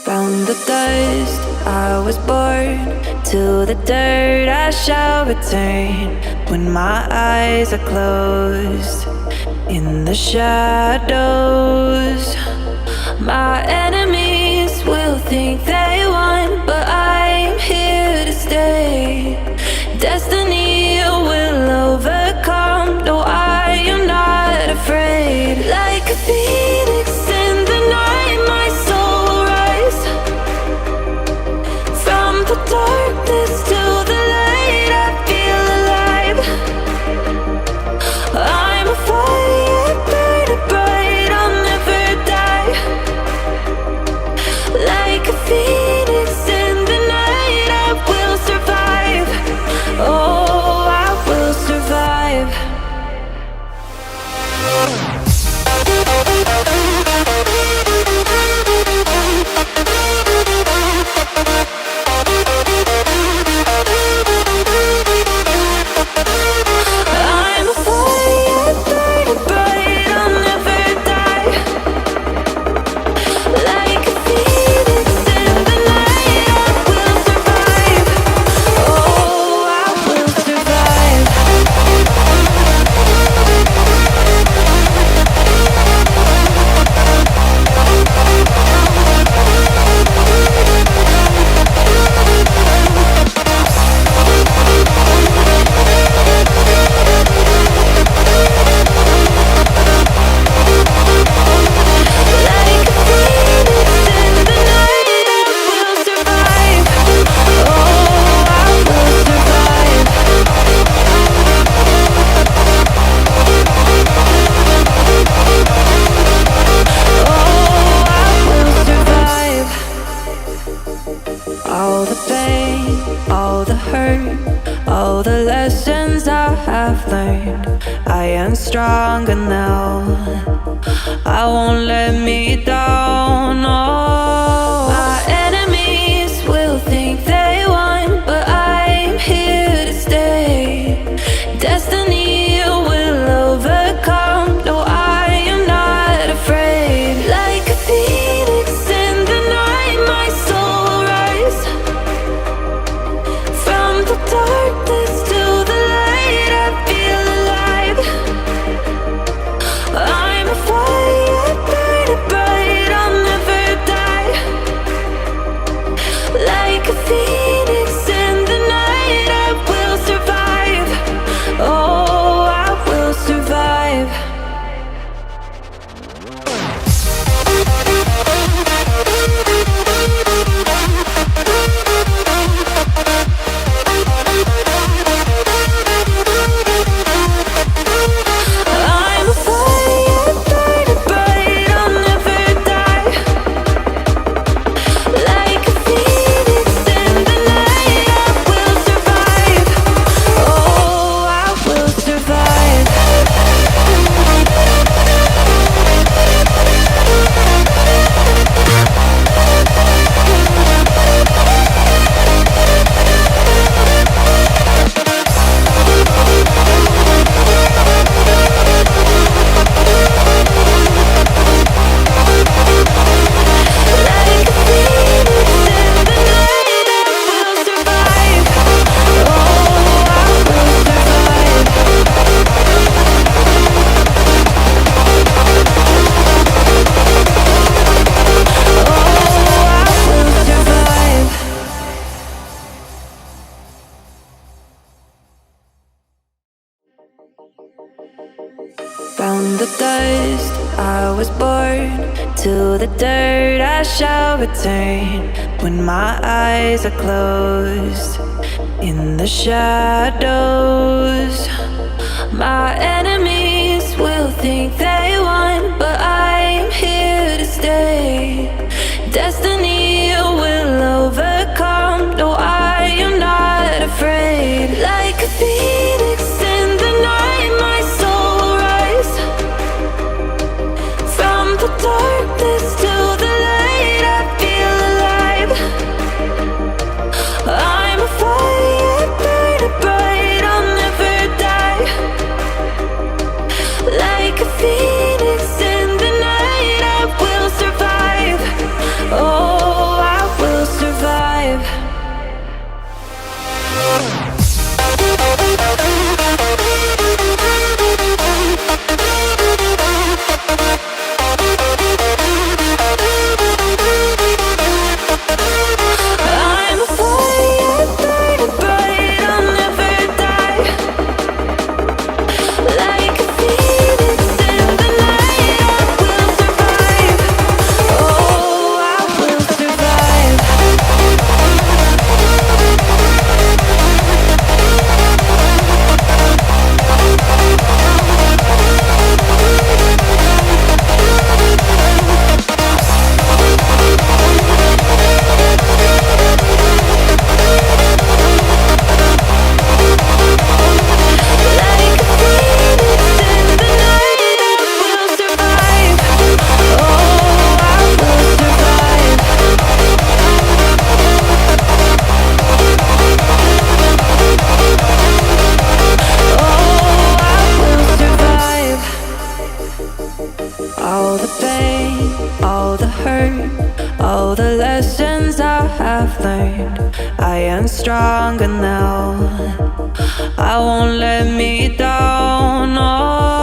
From the dust I was born, to the dirt I shall return. When my eyes are closed, in the shadows, my enemies will think they won, but I'm here to stay. Destiny will overcome, no, I am not afraid. Like a phoenix in the night, my soul will rise. From the darkness to the light, I feel alive. I'm a fire burning bright, I'll never die. Like a phoenix in the night, I will survive. Oh, I will survive. I'm a fire burning bright, I'll never die. Like a phoenix in the night, I will survive. Oh, I will survive. Like a phoenix in the night, I will survive. Oh, I will survive. Oh, I will survive. All the pain, all the hurt, all the lessons I have learned, I am stronger now. I won't let me down. Oh, my enemies will think they won, but I'm here to stay. Destiny will overcome, no, I am not afraid. Like a phoenix in the night, my soul will rise. From the darkness to the light, I feel alive. I'm a fire burning bright, I'll never die. Like a phoenix in the night, I will survive. Oh, I will survive. I'm a fire burning bright, I'll never die. Like a phoenix in the night, I will survive. Oh, I will survive. Like a phoenix in the night, I will survive. Oh, I will survive. Oh, I will survive. From the dust I was born, to the dirt I shall return. When my eyes are closed, in the shadows, my enemies will think they won, but I'm here to stay. Destiny will overcome, no, I am not afraid. Like a phoenix in the night, my soul will rise. From the darkness to the light, I feel alive. I'm a fire burning bright, I'll never die. Like a phoenix all the hurt, all the lessons I have learned. I am stronger now. I won't let me down. Oh.